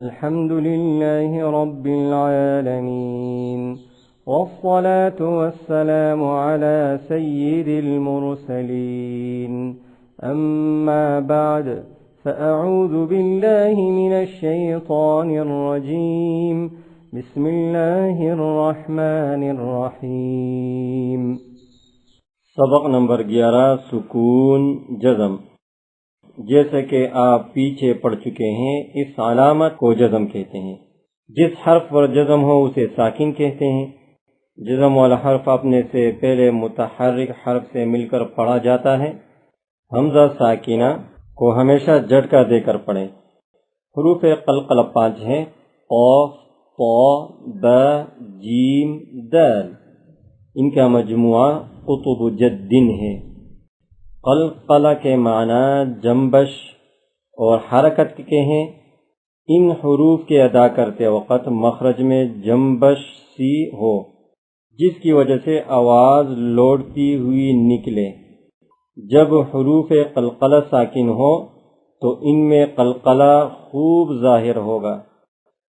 الحمد لله رب العالمين والصلاة والسلام على سيد المرسلين أما بعد فأعوذ بالله من الشيطان الرجيم بسم الله الرحمن الرحيم سبق نمبر 11 سکون جزم۔ جیسا کہ آپ پیچھے پڑھ چکے ہیں، اس علامت کو جزم کہتے ہیں۔ جس حرف پر جزم ہو اسے ساکن کہتے ہیں۔ جزم والا حرف اپنے سے پہلے متحرک حرف سے مل کر پڑھا جاتا ہے۔ حمزہ ساکنہ کو ہمیشہ جھٹکا دے کر پڑھیں۔ حروف قلقلہ 5 ہیں: قاف، طا، با، جیم، دال۔ ان کا مجموعہ قطب جد ہے۔ قلقلہ کے معنی جنبش اور حرکت کے ہیں۔ ان حروف کے ادا کرتے وقت مخرج میں جنبش سی ہو، جس کی وجہ سے آواز لوٹتی ہوئی نکلے۔ جب حروف قلقلہ ساکن ہو تو ان میں قلقلہ خوب ظاہر ہوگا۔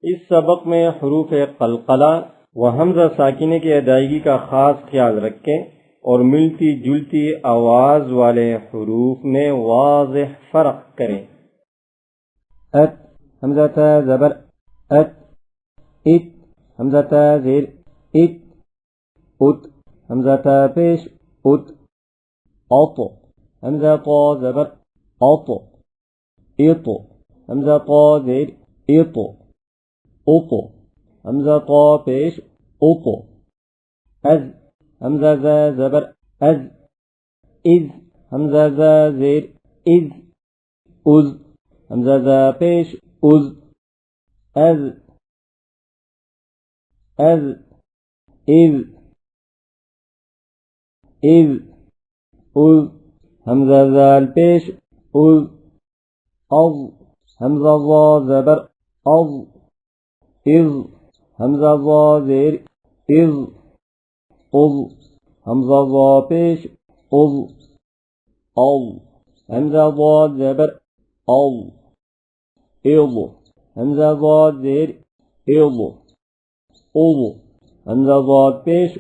اس سبق میں حروف قلقلہ و حمزہ ساکنہ کی ادائیگی کا خاص خیال رکھیں اور ملتی جلتی آواز والے حروف میں واضح فرق کریں۔ ات حمزہ تا زبر ات، ات حمزہ تا زیر ات، ات حمزہ تا پیش ات، اط حمزہ تا زبر اط، اط حمزہ تا زیر اط، اط حمزہ تا پیش اط، از حمزہ زا زبر از، از حمزہ زا زیر از، از حمزہ زا پیش از، از، از، از، از، از حمزہ زال پیش از، از حمزہ زا زبر از، از حمزہ زا زیر از، از حمزہ زا پیش از، از حمزہ زا زبر از، از حمزہ زا زیر از، از حمزہ زا پیش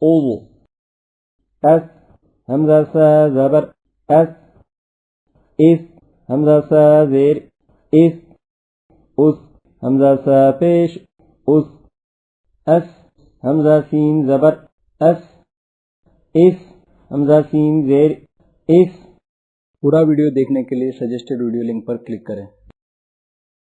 از، اس حمزہ سا زبر اس، اس حمزہ سا زیر اس، اس حمزہ سا پیش اس، اس حمزہ سین زبر اس، اس حمزہ سین زیر اس۔ پورا ویڈیو دیکھنے کے لیے سجیسٹڈ ویڈیو لنک پر کلک کریں۔